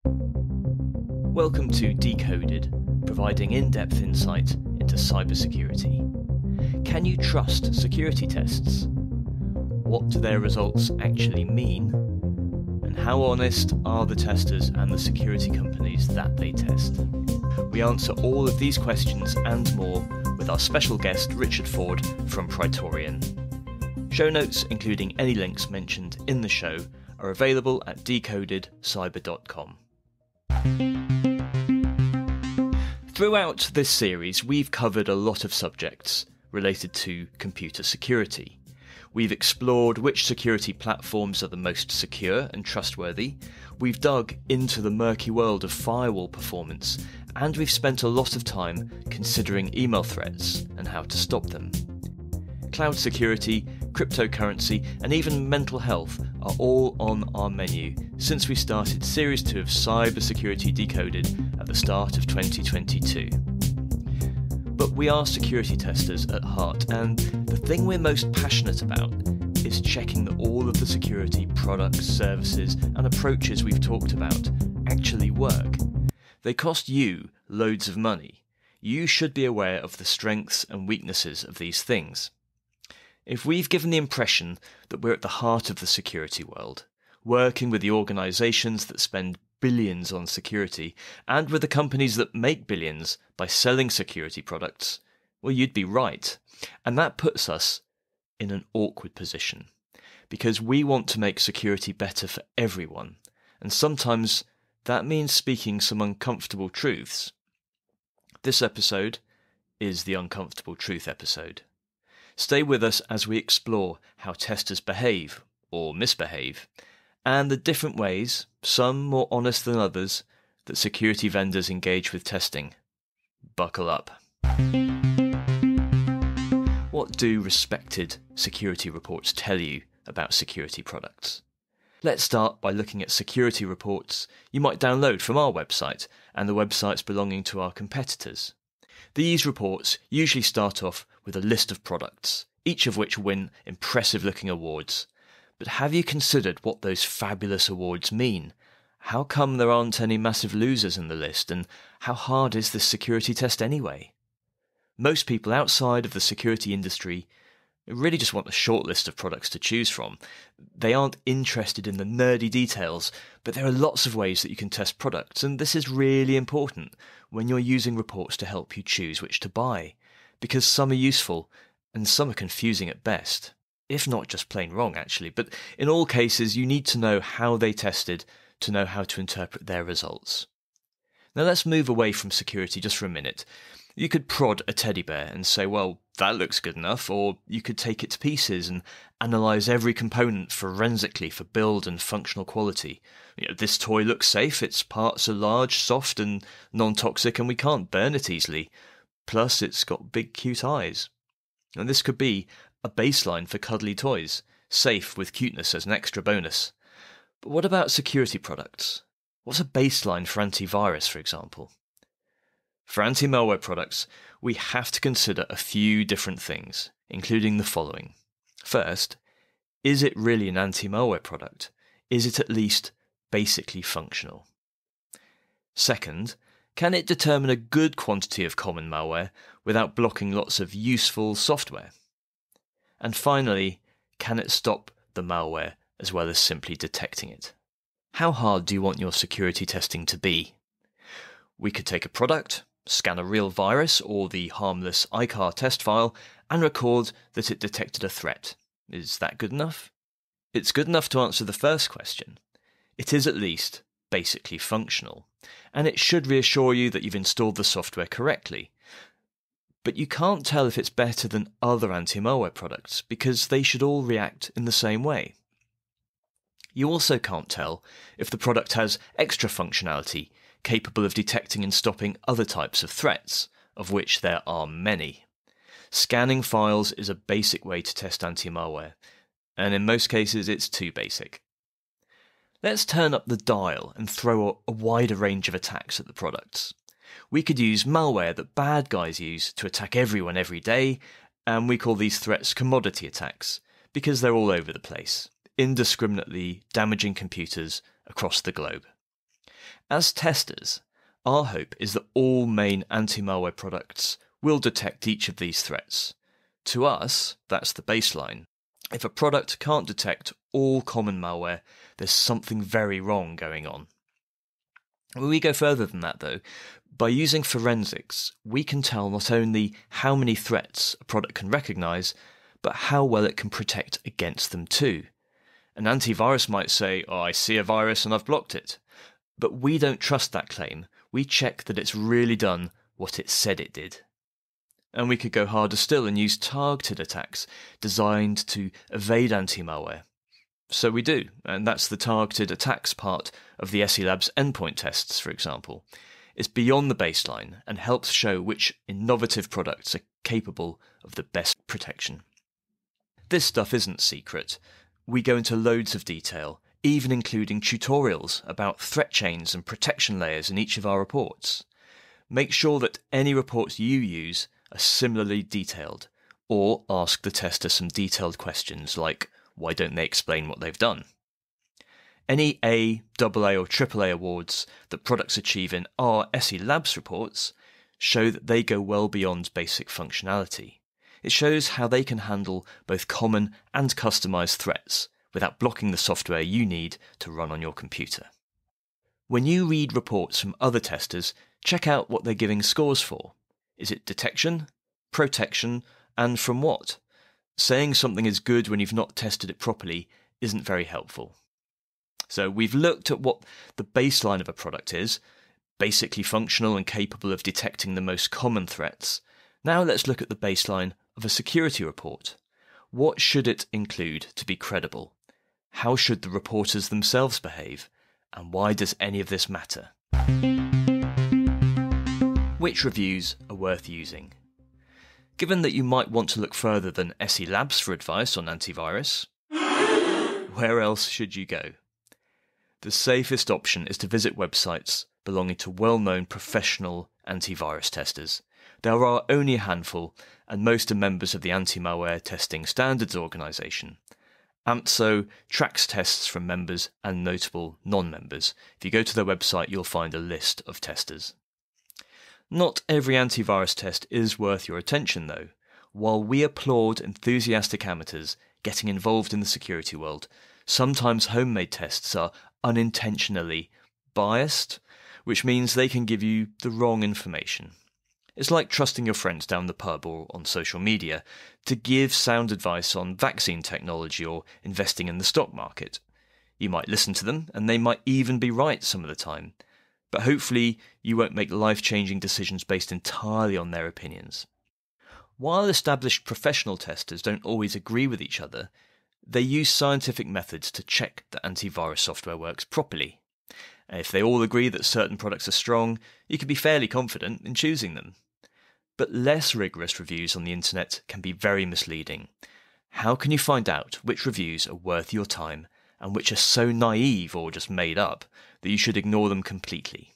Welcome to Decoded, providing in-depth insight into cybersecurity. Can you trust security tests? What do their results actually mean? And how honest are the testers and the security companies that they test? We answer all of these questions and more with our special guest Richard Ford from Praetorian. Show notes, including any links mentioned in the show, are available at decodedcyber.com. Throughout this series, we've covered a lot of subjects related to computer security. We've explored which security platforms are the most secure and trustworthy, we've dug into the murky world of firewall performance, and we've spent a lot of time considering email threats and how to stop them. Cloud security, cryptocurrency, and even mental health are all on our menu since we started Series 2 of Cybersecurity Decoded at the start of 2022. But we are security testers at heart, and the thing we're most passionate about is checking that all of the security products, services, and approaches we've talked about actually work. They cost you loads of money. You should be aware of the strengths and weaknesses of these things. If we've given the impression that we're at the heart of the security world, working with the organisations that spend billions on security, and with the companies that make billions by selling security products, well, you'd be right. And that puts us in an awkward position, because we want to make security better for everyone, and sometimes that means speaking some uncomfortable truths. This episode is the Uncomfortable Truth episode. Stay with us as we explore how testers behave, or misbehave, and the different ways, some more honest than others, that security vendors engage with testing. Buckle up. What do respected security reports tell you about security products? Let's start by looking at security reports you might download from our website and the websites belonging to our competitors. These reports usually start off with a list of products, each of which win impressive-looking awards. But have you considered what those fabulous awards mean? How come there aren't any massive losers in the list, and how hard is this security test anyway? Most people outside of the security industry really just want a short list of products to choose from. They aren't interested in the nerdy details, but there are lots of ways that you can test products, and this is really important when you're using reports to help you choose which to buy, because some are useful and some are confusing at best, if not just plain wrong actually. But in all cases, you need to know how they tested to know how to interpret their results. Now let's move away from security just for a minute. You could prod a teddy bear and say, well, that looks good enough, or you could take it to pieces and analyse every component forensically for build and functional quality. This toy looks safe, its parts are large, soft and non-toxic, and we can't burn it easily. Plus, it's got big cute eyes. And this could be a baseline for cuddly toys, safe with cuteness as an extra bonus. But what about security products? What's a baseline for antivirus, for example? For anti-malware products, we have to consider a few different things, including the following. First, is it really an anti-malware product? Is it at least basically functional? Second, can it determine a good quantity of common malware without blocking lots of useful software? And finally, can it stop the malware as well as simply detecting it? How hard do you want your security testing to be? We could take a product, scan a real virus or the harmless ICAR test file, and record that it detected a threat. Is that good enough? It's good enough to answer the first question. It is at least basically functional, and it should reassure you that you've installed the software correctly. But you can't tell if it's better than other anti-malware products because they should all react in the same way. You also can't tell if the product has extra functionality capable of detecting and stopping other types of threats, of which there are many. Scanning files is a basic way to test anti-malware, and in most cases it's too basic. Let's turn up the dial and throw a wider range of attacks at the products. We could use malware that bad guys use to attack everyone every day, and we call these threats commodity attacks, because they're all over the place, indiscriminately damaging computers across the globe. As testers, our hope is that all main anti-malware products will detect each of these threats. To us, that's the baseline. If a product can't detect all common malware, there's something very wrong going on. When we go further than that though, by using forensics, we can tell not only how many threats a product can recognise, but how well it can protect against them too. An antivirus might say, "Oh, I see a virus and I've blocked it." But we don't trust that claim. We check that it's really done what it said it did. And we could go harder still and use targeted attacks designed to evade anti-malware. So we do, and that's the targeted attacks part of the SE Labs endpoint tests, for example. It's beyond the baseline and helps show which innovative products are capable of the best protection. This stuff isn't secret. We go into loads of detail, even including tutorials about threat chains and protection layers in each of our reports. Make sure that any reports you use are similarly detailed, or ask the tester some detailed questions like, why don't they explain what they've done? Any A, AA or AAA awards that products achieve in our SE Labs reports show that they go well beyond basic functionality. It shows how they can handle both common and customized threats without blocking the software you need to run on your computer. When you read reports from other testers, check out what they're giving scores for. Is it detection, protection, and from what? Saying something is good when you've not tested it properly isn't very helpful. So we've looked at what the baseline of a product is, basically functional and capable of detecting the most common threats. Now let's look at the baseline of a security report. What should it include to be credible? How should the reporters themselves behave? And why does any of this matter? Which reviews are worth using? Given that you might want to look further than SE Labs for advice on antivirus, where else should you go? The safest option is to visit websites belonging to well-known professional antivirus testers. There are only a handful, and most are members of the Anti-Malware Testing Standards Organisation. AMTSO tracks tests from members and notable non-members. If you go to their website, you'll find a list of testers. Not every antivirus test is worth your attention, though. While we applaud enthusiastic amateurs getting involved in the security world, sometimes homemade tests are unintentionally biased, which means they can give you the wrong information. It's like trusting your friends down the pub or on social media to give sound advice on vaccine technology or investing in the stock market. You might listen to them, and they might even be right some of the time, but hopefully you won't make life-changing decisions based entirely on their opinions. While established professional testers don't always agree with each other, they use scientific methods to check that antivirus software works properly. And if they all agree that certain products are strong, you can be fairly confident in choosing them. But less rigorous reviews on the internet can be very misleading. How can you find out which reviews are worth your time and which are so naive or just made up that you should ignore them completely?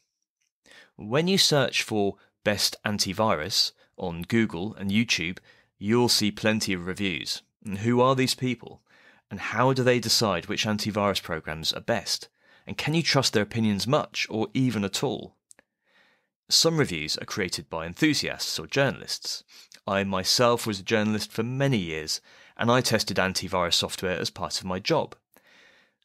When you search for best antivirus on Google and YouTube, you'll see plenty of reviews. And who are these people? And how do they decide which antivirus programs are best? And can you trust their opinions much or even at all? Some reviews are created by enthusiasts or journalists. I myself was a journalist for many years, and I tested antivirus software as part of my job.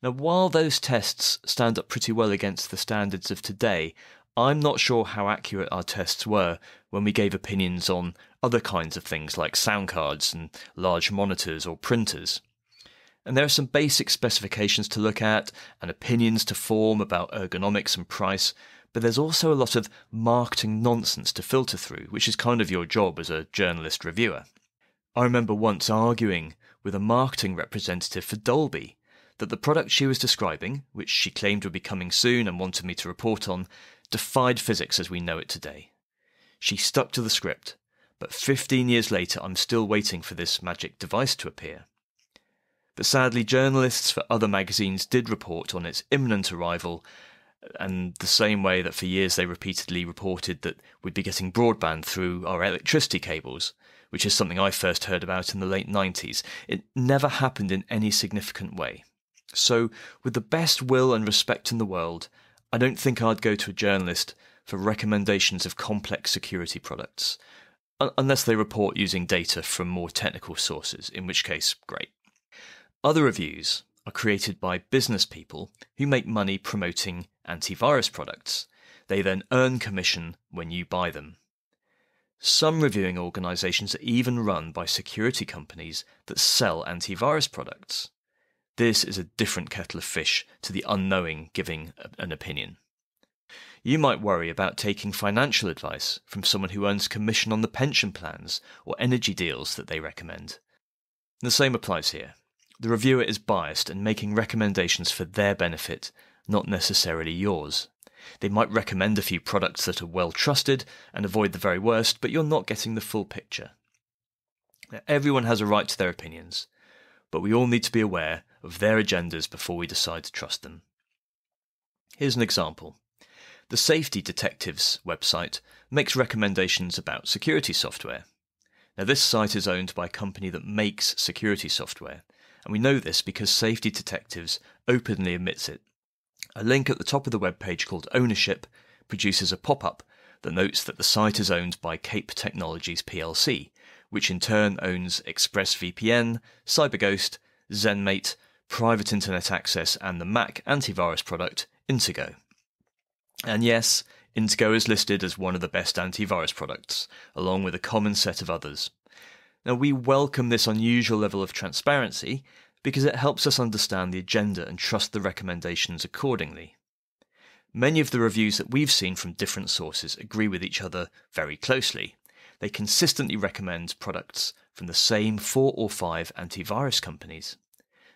Now, while those tests stand up pretty well against the standards of today, I'm not sure how accurate our tests were when we gave opinions on other kinds of things like sound cards and large monitors or printers. And there are some basic specifications to look at and opinions to form about ergonomics and price, but there's also a lot of marketing nonsense to filter through, which is kind of your job as a journalist reviewer. I remember once arguing with a marketing representative for Dolby that the product she was describing, which she claimed would be coming soon and wanted me to report on, defied physics as we know it today. She stuck to the script, but 15 years later I'm still waiting for this magic device to appear. But sadly, journalists for other magazines did report on its imminent arrival, and the same way that for years they repeatedly reported that we'd be getting broadband through our electricity cables, which is something I first heard about in the late 90s. It never happened in any significant way. So, with the best will and respect in the world, I don't think I'd go to a journalist for recommendations of complex security products, unless they report using data from more technical sources, in which case, great. Other reviews are created by business people who make money promoting antivirus products. They then earn commission when you buy them. Some reviewing organisations are even run by security companies that sell antivirus products. This is a different kettle of fish to the unknowing giving an opinion. You might worry about taking financial advice from someone who earns commission on the pension plans or energy deals that they recommend. The same applies here. The reviewer is biased and making recommendations for their benefit, not necessarily yours. They might recommend a few products that are well trusted and avoid the very worst, but you're not getting the full picture. Now, everyone has a right to their opinions, but we all need to be aware of their agendas before we decide to trust them. Here's an example. The Safety Detectives website makes recommendations about security software. Now, this site is owned by a company that makes security software, and we know this because Safety Detectives openly admits it. A link at the top of the web page called Ownership produces a pop-up that notes that the site is owned by Cape Technologies plc, which in turn owns ExpressVPN, CyberGhost, ZenMate, Private Internet Access, and the Mac antivirus product Intego. And yes, Intego is listed as one of the best antivirus products, along with a common set of others. Now, we welcome this unusual level of transparency because it helps us understand the agenda and trust the recommendations accordingly. Many of the reviews that we've seen from different sources agree with each other very closely. They consistently recommend products from the same 4 or 5 antivirus companies.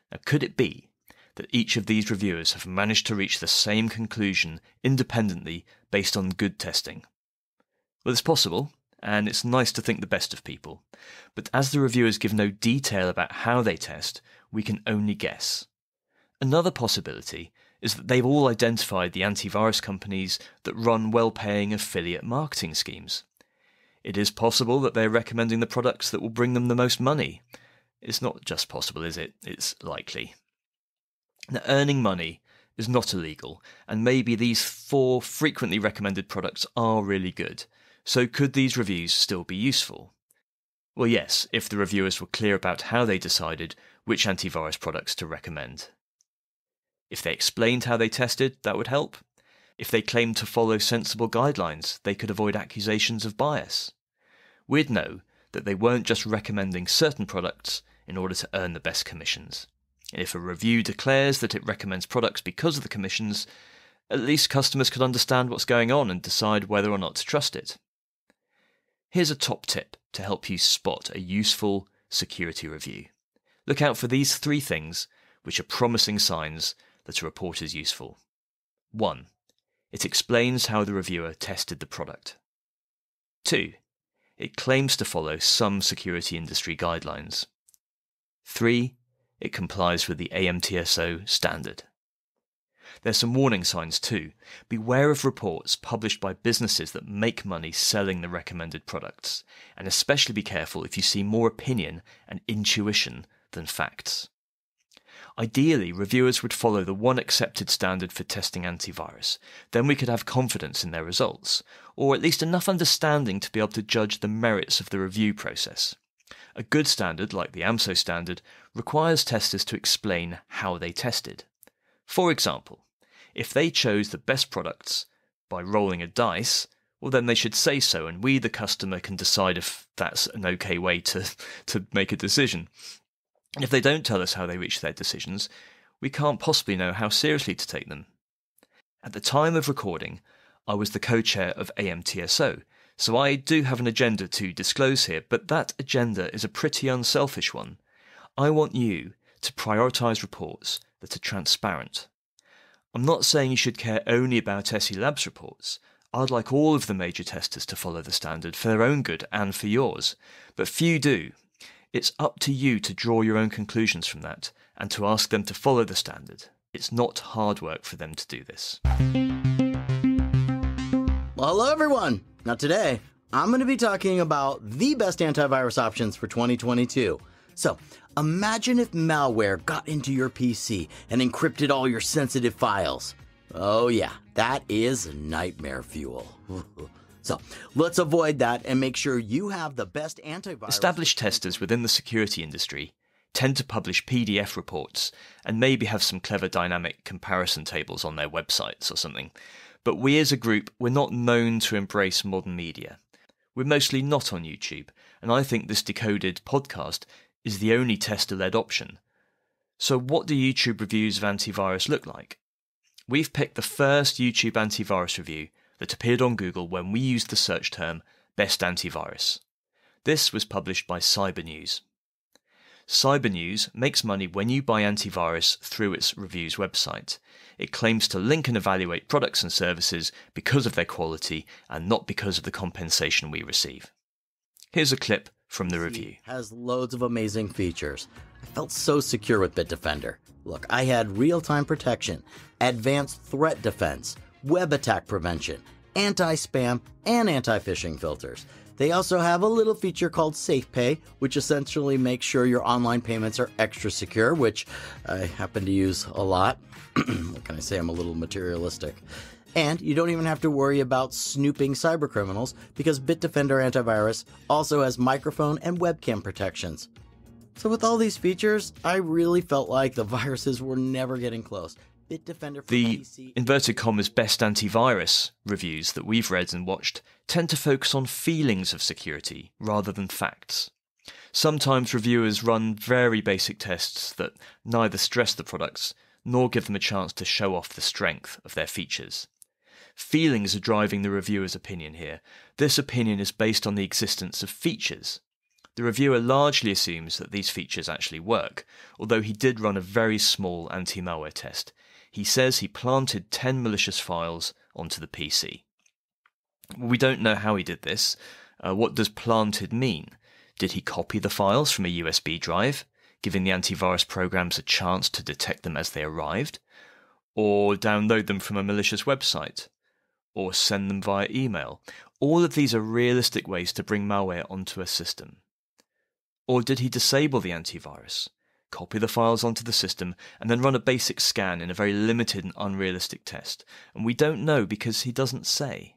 Now, could it be that each of these reviewers have managed to reach the same conclusion independently based on good testing? Well, it's possible, and it's nice to think the best of people. But as the reviewers give no detail about how they test, we can only guess. Another possibility is that they've all identified the antivirus companies that run well-paying affiliate marketing schemes. It is possible that they're recommending the products that will bring them the most money. It's not just possible, is it? It's likely. Now, earning money is not illegal, and maybe these 4 frequently recommended products are really good. So could these reviews still be useful? Well, yes, if the reviewers were clear about how they decided which antivirus products to recommend. If they explained how they tested, that would help. If they claimed to follow sensible guidelines, they could avoid accusations of bias. We'd know that they weren't just recommending certain products in order to earn the best commissions. And if a review declares that it recommends products because of the commissions, at least customers could understand what's going on and decide whether or not to trust it. Here's a top tip to help you spot a useful security review. Look out for these 3 things, which are promising signs that a report is useful. 1. It explains how the reviewer tested the product. 2. It claims to follow some security industry guidelines. 3. It complies with the AMTSO standard. There's some warning signs too. Beware of reports published by businesses that make money selling the recommended products, and especially be careful if you see more opinion and intuition than facts. Ideally, reviewers would follow the one accepted standard for testing antivirus. Then we could have confidence in their results, or at least enough understanding to be able to judge the merits of the review process. A good standard, like the AMSO standard, requires testers to explain how they tested. For example, if they chose the best products by rolling a dice, well then they should say so, and we, the customer, can decide if that's an okay way to make a decision. And if they don't tell us how they reach their decisions, we can't possibly know how seriously to take them. At the time of recording, I was the co-chair of AMTSO, so I do have an agenda to disclose here, but that agenda is a pretty unselfish one. I want you to prioritise reports that are transparent. I'm not saying you should care only about SE Labs reports. I'd like all of the major testers to follow the standard for their own good and for yours, but few do. It's up to you to draw your own conclusions from that and to ask them to follow the standard. It's not hard work for them to do this. Well, hello everyone! Now today, I'm going to be talking about the best antivirus options for 2022. So, imagine if malware got into your PC and encrypted all your sensitive files. Oh yeah, that is nightmare fuel. So let's avoid that and make sure you have the best antivirus. Established testers within the security industry tend to publish PDF reports and maybe have some clever dynamic comparison tables on their websites or something. But we as a group, we're not known to embrace modern media. We're mostly not on YouTube, and I think this Decoded podcast is the only tester-led option. So what do YouTube reviews of antivirus look like? We've picked the first YouTube antivirus review that appeared on Google when we used the search term Best Antivirus. This was published by Cybernews. Cybernews makes money when you buy antivirus through its reviews website. It claims to link and evaluate products and services because of their quality and not because of the compensation we receive. Here's a clip from the review. Has loads of amazing features. I felt so secure with Bitdefender. Look, I had real-time protection, advanced threat defense, web attack prevention, anti-spam, and anti-phishing filters. They also have a little feature called SafePay, which essentially makes sure your online payments are extra secure, which I happen to use a lot. What can I say? I'm a little materialistic. And you don't even have to worry about snooping cybercriminals because Bitdefender Antivirus also has microphone and webcam protections. So with all these features, I really felt like the viruses were never getting close. Bitdefender for The PC inverted commas best antivirus reviews that we've read and watched tend to focus on feelings of security rather than facts. Sometimes reviewers run very basic tests that neither stress the products nor give them a chance to show off the strength of their features. Feelings are driving the reviewer's opinion here. This opinion is based on the existence of features. The reviewer largely assumes that these features actually work, although he did run a very small anti-malware test. He says he planted 10 malicious files onto the PC. We don't know how he did this. What does planted mean? Did he copy the files from a USB drive, giving the antivirus programs a chance to detect them as they arrived? Or download them from a malicious website? Or send them via email? All of these are realistic ways to bring malware onto a system. Or did he disable the antivirus, copy the files onto the system, and then run a basic scan in a very limited and unrealistic test? And we don't know because he doesn't say.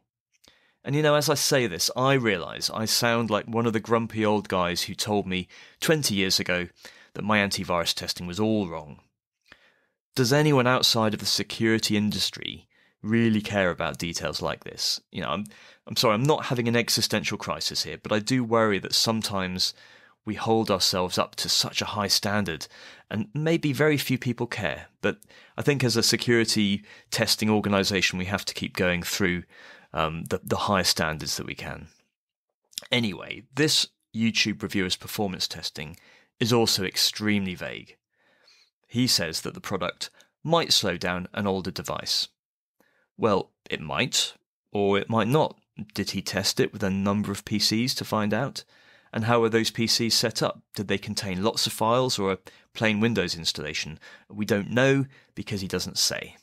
And as I say this, I realise I sound like one of the grumpy old guys who told me 20 years ago that my antivirus testing was all wrong. Does anyone outside of the security industry really care about details like this? I'm sorry, I'm not having an existential crisis here, but I do worry that sometimes we hold ourselves up to such a high standard, and maybe very few people care. But I think as a security testing organisation, we have to keep going through the highest standards that we can. Anyway, this YouTube reviewer's performance testing is also extremely vague. He says that the product might slow down an older device. Well, it might, or it might not. Did he test it with a number of PCs to find out? And how are those PCs set up? Did they contain lots of files or a plain Windows installation? We don't know because he doesn't say.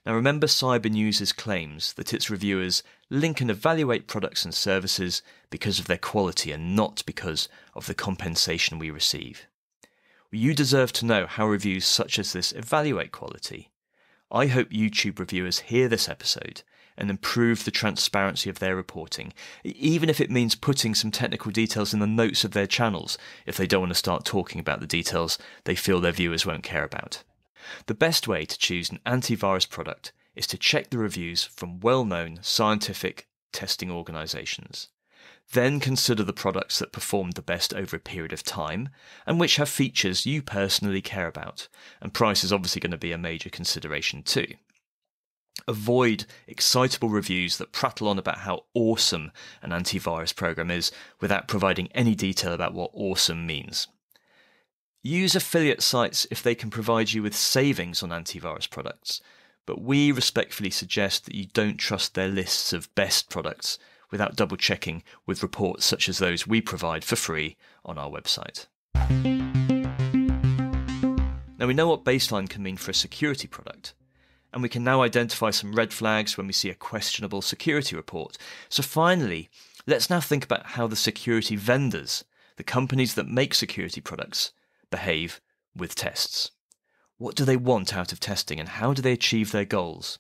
Now remember Cybernews' claims that its reviewers link and evaluate products and services because of their quality and not because of the compensation we receive. You deserve to know how reviews such as this evaluate quality. I hope YouTube reviewers hear this episode and improve the transparency of their reporting, even if it means putting some technical details in the notes of their channels if they don't want to start talking about the details they feel their viewers won't care about. The best way to choose an antivirus product is to check the reviews from well-known scientific testing organisations. Then consider the products that performed the best over a period of time and which have features you personally care about, and price is obviously going to be a major consideration too. Avoid excitable reviews that prattle on about how awesome an antivirus program is without providing any detail about what awesome means. Use affiliate sites if they can provide you with savings on antivirus products, but we respectfully suggest that you don't trust their lists of best products without double checking with reports such as those we provide for free on our website. Now we know what baseline can mean for a security product, and we can now identify some red flags when we see a questionable security report. So finally, let's now think about how the security vendors, the companies that make security products, behave with tests. What do they want out of testing, and how do they achieve their goals?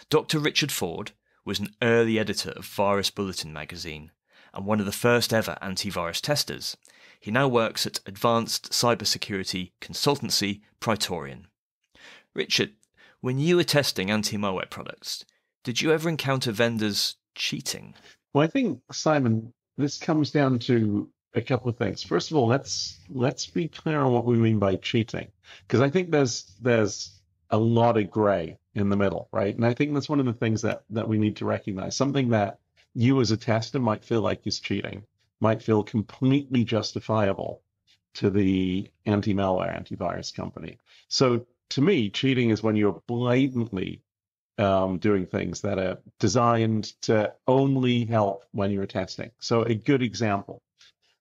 Dr. Richard Ford was an early editor of Virus Bulletin magazine and one of the first ever antivirus testers. He now works at advanced cybersecurity consultancy Praetorian. Richard, when you were testing anti-malware products, did you ever encounter vendors cheating? Well, I think, Simon, this comes down to a couple of things. First of all, let's be clear on what we mean by cheating, because I think there's a lot of gray in the middle, right? And I think that's one of the things that we need to recognize. Something that you as a tester might feel like is cheating, might feel completely justifiable to the anti-malware, antivirus company. So to me, cheating is when you're blatantly doing things that are designed to only help when you're testing. So a good example,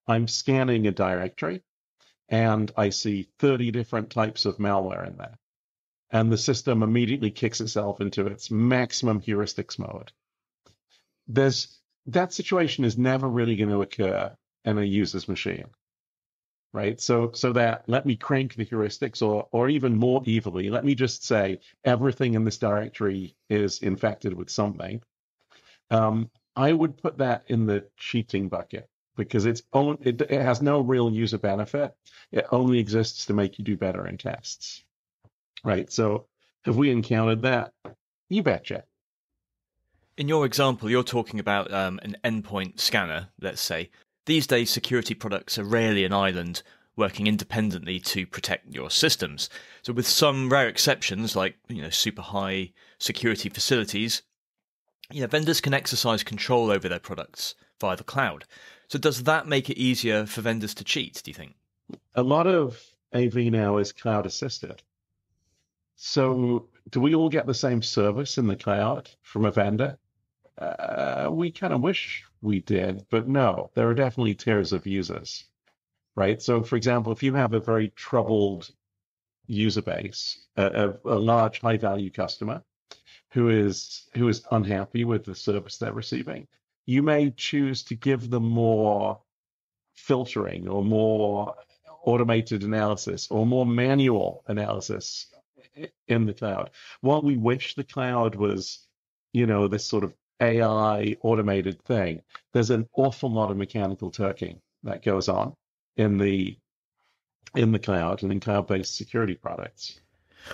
I'm scanning a directory and I see 30 different types of malware in there. And the system immediately kicks itself into its maximum heuristics mode. That situation is never really going to occur in a user's machine, right? So that let me crank the heuristics, or even more evilly, let me just say everything in this directory is infected with something. I would put that in the cheating bucket because it has no real user benefit. It only exists to make you do better in tests, right? So have we encountered that? You betcha. In your example, you're talking about an endpoint scanner, let's say. These days, security products are rarely an island working independently to protect your systems. So with some rare exceptions, like super high security facilities, vendors can exercise control over their products via the cloud. So does that make it easier for vendors to cheat, do you think? A lot of AV now is cloud assisted. So do we all get the same service in the cloud from a vendor? We kind of wish we did, but no, there are definitely tiers of users, right? So, for example, if you have a very troubled user base, a large high-value customer who is unhappy with the service they're receiving, you may choose to give them more filtering or more automated analysis or more manual analysis in the cloud. While we wish the cloud was, this sort of AI automated thing, there's an awful lot of mechanical turking that goes on in the cloud and in cloud-based security products.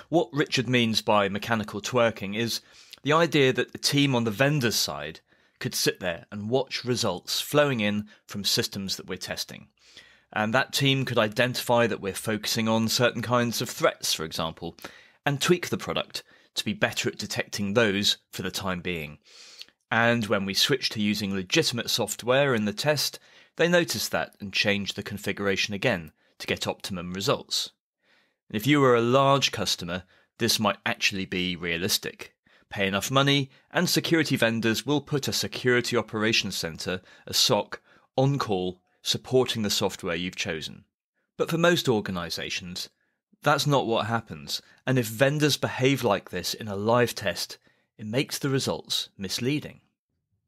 What Richard means by mechanical twerking is the idea that the team on the vendor's side could sit there and watch results flowing in from systems that we're testing. And that team could identify that we're focusing on certain kinds of threats, for example, and tweak the product to be better at detecting those for the time being. And when we switch to using legitimate software in the test, they notice that and change the configuration again to get optimum results. And if you were a large customer, this might actually be realistic. Pay enough money, and security vendors will put a security operations center, a SOC, on call, supporting the software you've chosen. But for most organizations, that's not what happens, and if vendors behave like this in a live test, it makes the results misleading.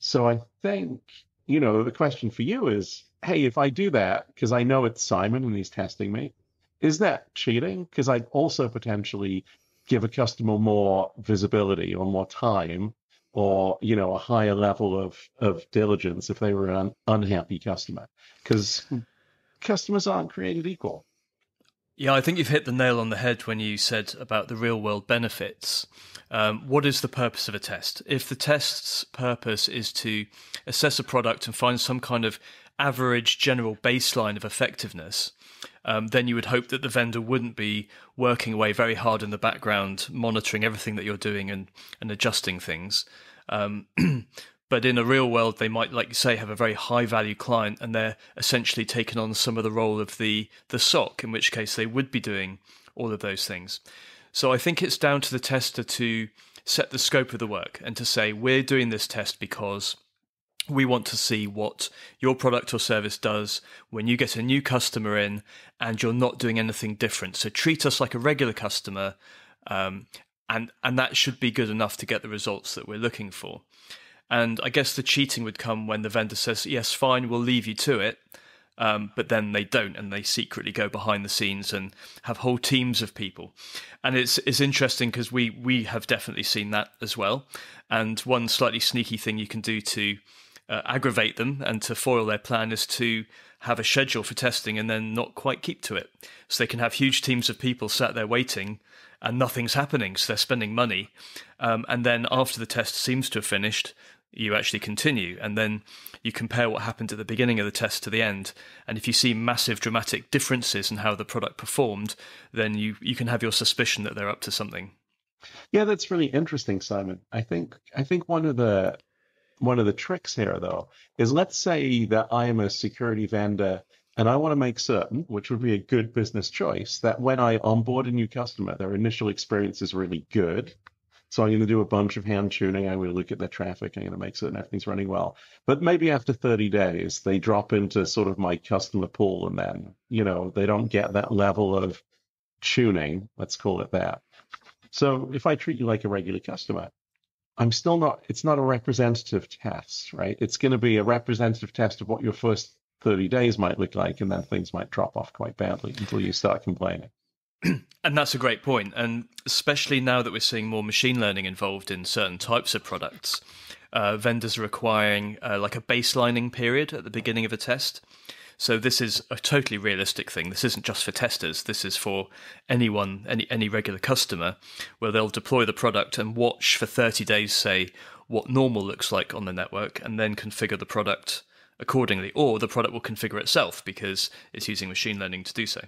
So I think, the question for you is, hey, if I do that, because I know it's Simon and he's testing me, is that cheating? Because I'd also potentially give a customer more visibility or more time or, a higher level of diligence if they were an unhappy customer. Because customers aren't created equal. Yeah, I think you've hit the nail on the head when you said about the real-world benefits. What is the purpose of a test? If the test's purpose is to assess a product and find some kind of average general baseline of effectiveness, then you would hope that the vendor wouldn't be working away very hard in the background, monitoring everything that you're doing and adjusting things. But in a real world, they might, like you say, have a very high-value client, and they're essentially taking on some of the role of the SOC, in which case they would be doing all of those things. So I think it's down to the tester to set the scope of the work and to say, we're doing this test because we want to see what your product or service does when you get a new customer in and you're not doing anything different. So treat us like a regular customer, and that should be good enough to get the results that we're looking for. And I guess the cheating would come when the vendor says, yes, fine, we'll leave you to it. but then they don't, and they secretly go behind the scenes and have whole teams of people. And it's interesting because we have definitely seen that as well. And one slightly sneaky thing you can do to aggravate them and to foil their plan is to have a schedule for testing and then not quite keep to it. So they can have huge teams of people sat there waiting and nothing's happening, so they're spending money. And then after the test seems to have finished, you actually continue, and then you compare what happened at the beginning of the test to the end. And if you see massive dramatic differences in how the product performed, then you can have your suspicion that they're up to something. Yeah, that's really interesting, Simon. I think one of the tricks here, though, is let's say that I am a security vendor and I want to make certain, which would be a good business choice, that when I onboard a new customer, their initial experience is really good. So I'm going to do a bunch of hand tuning. I'm going to look at their traffic. I'm going to make certain everything's running well. But maybe after 30 days, they drop into sort of my customer pool, and then, they don't get that level of tuning, let's call it that. So if I treat you like a regular customer, it's not a representative test, right? It's going to be a representative test of what your first 30 days might look like, and then things might drop off quite badly until you start complaining. And that's a great point. And especially now that we're seeing more machine learning involved in certain types of products, vendors are requiring like a baselining period at the beginning of a test. So this is a totally realistic thing. This isn't just for testers. This is for anyone, any regular customer, where they'll deploy the product and watch for 30 days, say, what normal looks like on the network, and then configure the product accordingly. Or the product will configure itself because it's using machine learning to do so.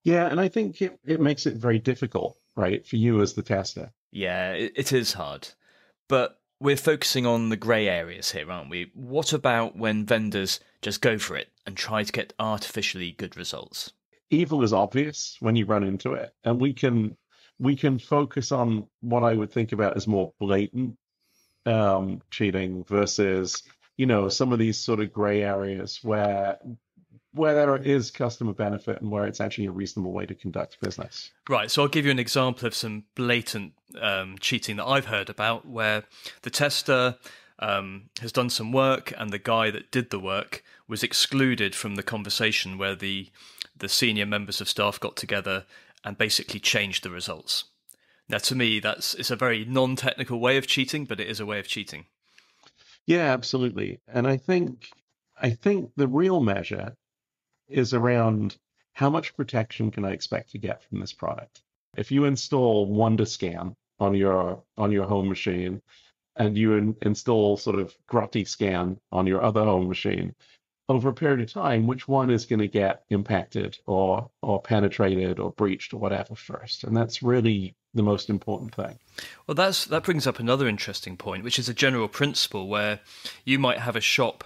Yeah, and I think it makes it very difficult, right, for you as the tester. Yeah, it is hard. But we're focusing on the grey areas here, aren't we? What about when vendors just go for it and try to get artificially good results? Evil is obvious when you run into it, and we can focus on what I would think about as more blatant cheating versus, some of these sort of grey areas where there is customer benefit and where it's actually a reasonable way to conduct business. Right, so I'll give you an example of some blatant cheating that I've heard about, where the tester has done some work and the guy that did the work was excluded from the conversation where the senior members of staff got together and basically changed the results. Now, to me, it's a very non-technical way of cheating, but it is a way of cheating. Yeah, absolutely. And I think the real measure is around how much protection can I expect to get from this product. If you install WonderScan on your home machine and you install sort of GrottyScan on your other home machine, over a period of time, which one is going to get impacted or penetrated or breached or whatever first? And that's really the most important thing. Well, that brings up another interesting point, which is a general principle where you might have a shop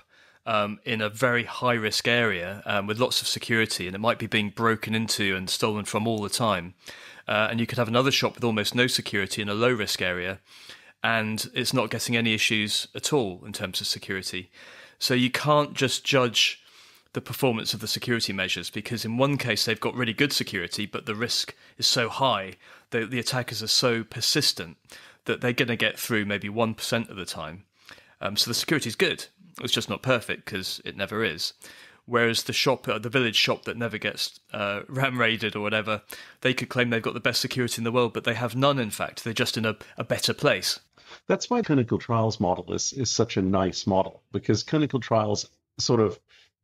in a very high-risk area with lots of security, and it might be being broken into and stolen from all the time. And you could have another shop with almost no security in a low-risk area, and it's not getting any issues at all in terms of security. So you can't just judge the performance of the security measures, because in one case they've got really good security, but the risk is so high, the attackers are so persistent that they're going to get through maybe 1% of the time. So the security is good. It's just not perfect because it never is. Whereas the village shop that never gets ram raided or whatever, they could claim they've got the best security in the world, but they have none, in fact. They're just in a better place. That's why clinical trials model is such a nice model, because clinical trials sort of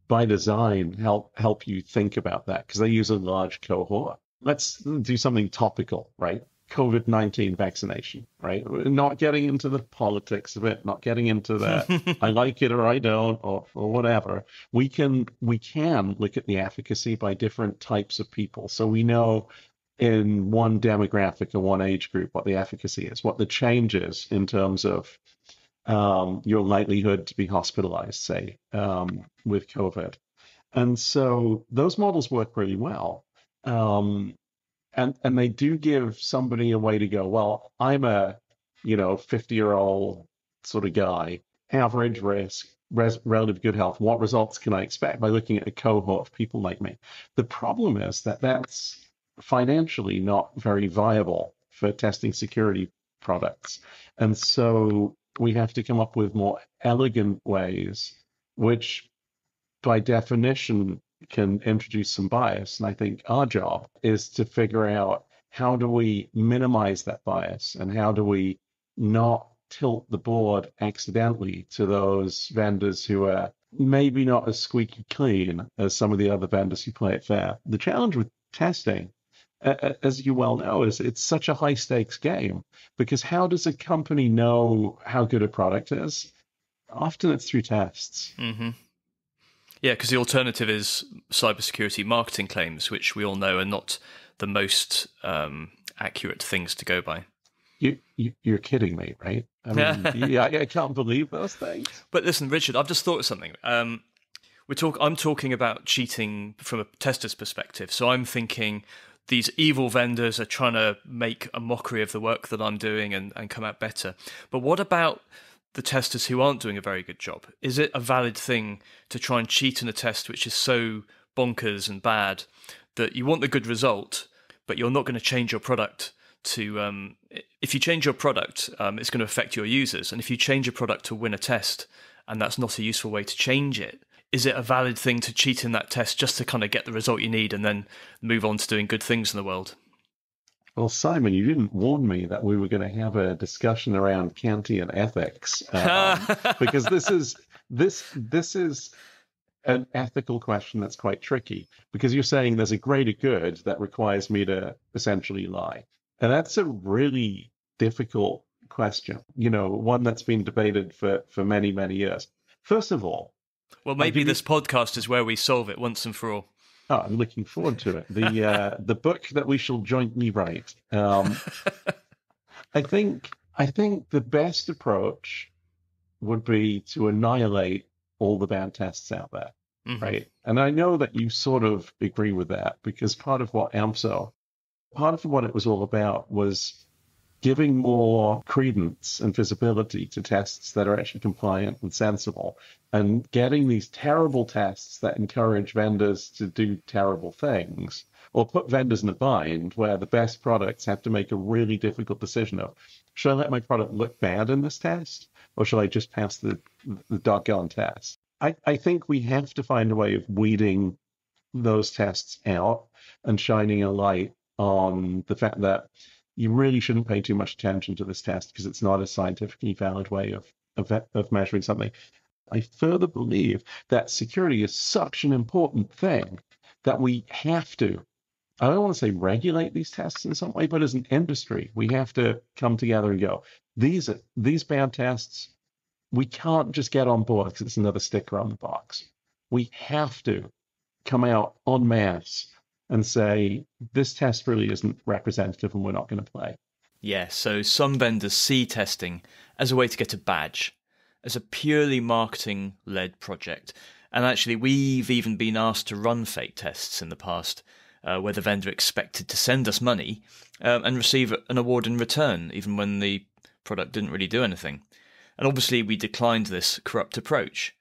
by design help you think about that, because they use a large cohort. Let's do something topical, right? COVID-19 vaccination, right? Not getting into the politics of it, not getting into the I like it or I don't or whatever. We can look at the efficacy by different types of people. So we know in one demographic or one age group what the efficacy is, what the change is in terms of your likelihood to be hospitalized, say, with COVID. And so those models work really well. And they do give somebody a way to go, well, I'm a 50-year-old sort of guy, average risk, relative good health. What results can I expect by looking at a cohort of people like me? The problem is that that's financially not very viable for testing security products. And so we have to come up with more elegant ways, which by definition, can introduce some bias. And I think our job is to figure out how do we minimize that bias and how do we not tilt the board accidentally to those vendors who are maybe not as squeaky clean as some of the other vendors who play it fair. The challenge with testing, as you well know, is it's such a high stakes game, because how does a company know how good a product is? Often it's through tests. Mm-hmm. Yeah, because the alternative is cybersecurity marketing claims, which we all know are not the most accurate things to go by. You're kidding me, right? I mean, I can't believe those things. But listen, Richard, I've just thought of something. I'm talking about cheating from a tester's perspective. So I'm thinking these evil vendors are trying to make a mockery of the work that I'm doing and come out better. But what about the testers who aren't doing a very good job? Is it a valid thing to try and cheat in a test which is so bonkers and bad that you want the good result, but you're not going to change your product to... if you change your product, it's going to affect your users. And if you change your product to win a test, and that's not a useful way to change it, is it a valid thing to cheat in that test just to kind of get the result you need and then move on to doing good things in the world? Well, Simon, you didn't warn me that we were going to have a discussion around Kantian ethics, because this is an ethical question that's quite tricky, because you're saying there's a greater good that requires me to essentially lie. And that's a really difficult question, one that's been debated for many, many years. First of all, well, maybe this podcast is where we solve it once and for all. Oh, I'm looking forward to it. The book that we shall jointly write. I think the best approach would be to annihilate all the bad tests out there, right? And I know that you sort of agree with that, because part of what it was all about was giving more credence and visibility to tests that are actually compliant and sensible, and getting these terrible tests that encourage vendors to do terrible things, or put vendors in a bind where the best products have to make a really difficult decision of, should I let my product look bad in this test, or should I just pass the doggone test? I think we have to find a way of weeding those tests out and shining a light on the fact that you really shouldn't pay too much attention to this test because it's not a scientifically valid way of measuring something. I further believe that security is such an important thing that we have to, I don't want to say regulate these tests in some way, but as an industry, we have to come together and go, these bad tests, we can't just get on board because it's another sticker on the box. We have to come out en masse and say, this test really isn't representative and we're not going to play. Yeah, so some vendors see testing as a way to get a badge, as a purely marketing-led project. And actually, we've even been asked to run fake tests in the past, where the vendor expected to send us money and receive an award in return, even when the product didn't really do anything. And obviously, we declined this corrupt approach.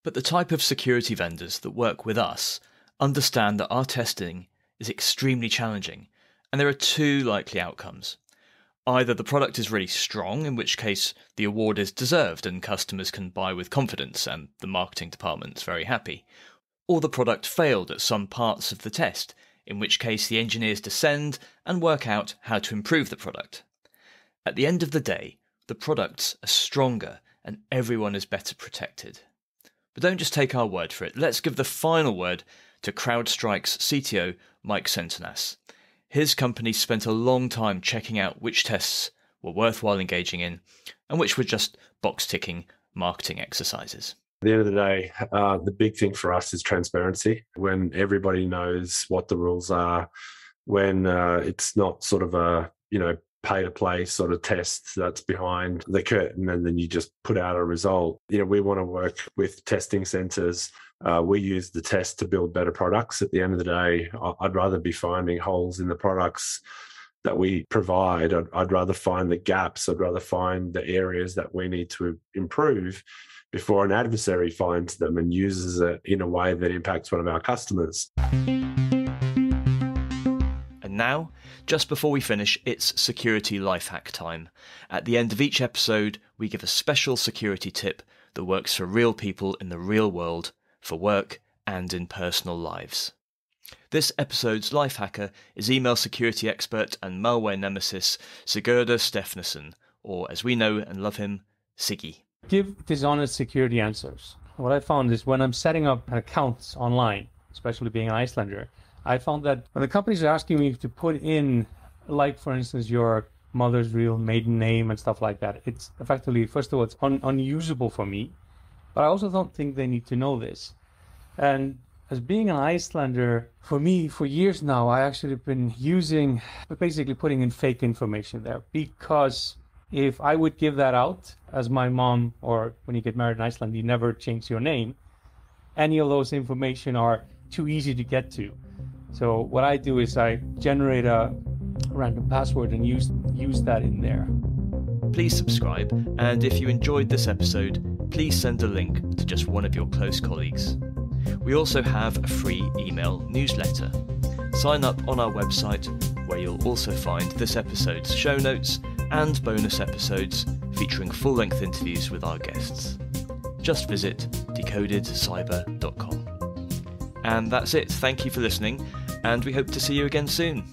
But the type of security vendors that work with us understand that our testing is extremely challenging, and there are two likely outcomes. Either the product is really strong, in which case the award is deserved and customers can buy with confidence and the marketing department's very happy, or the product failed at some parts of the test, in which case the engineers descend and work out how to improve the product. At the end of the day, the products are stronger and everyone is better protected. But don't just take our word for it. Let's give the final word to CrowdStrike's CTO, Mike Sentonas. His company spent a long time checking out which tests were worthwhile engaging in and which were just box-ticking marketing exercises. At the end of the day, the big thing for us is transparency. When everybody knows what the rules are, when it's not sort of a, pay-to-play sort of test that's behind the curtain and then you just put out a result. We want to work with testing centers. We use the test to build better products. At the end of the day, I'd rather be finding holes in the products that we provide. I'd rather find the gaps. I'd rather find the areas that we need to improve before an adversary finds them and uses it in a way that impacts one of our customers. And now, just before we finish, it's security life hack time. At the end of each episode, we give a special security tip that works for real people in the real world, for work and in personal lives. This episode's life hacker is email security expert and malware nemesis Siggi Stefnisson, or as we know and love him, Siggi. Give dishonest security answers. What I found is when I'm setting up accounts online, especially being an Icelander, I found that when the companies are asking me to put in, like for instance, your mother's real maiden name and stuff like that, it's effectively, first of all, it's unusable for me, but I also don't think they need to know this. And as being an Icelander, for me, for years now, I actually have been basically putting in fake information there, because if I would give that out as my mom, or when you get married in Iceland, you never change your name, any of those information are too easy to get to. So what I do is I generate a random password and use that in there. Please subscribe, and if you enjoyed this episode, please send a link to just one of your close colleagues. We also have a free email newsletter. Sign up on our website, where you'll also find this episode's show notes and bonus episodes featuring full-length interviews with our guests. Just visit decodedcyber.com. And that's it. Thank you for listening, and we hope to see you again soon.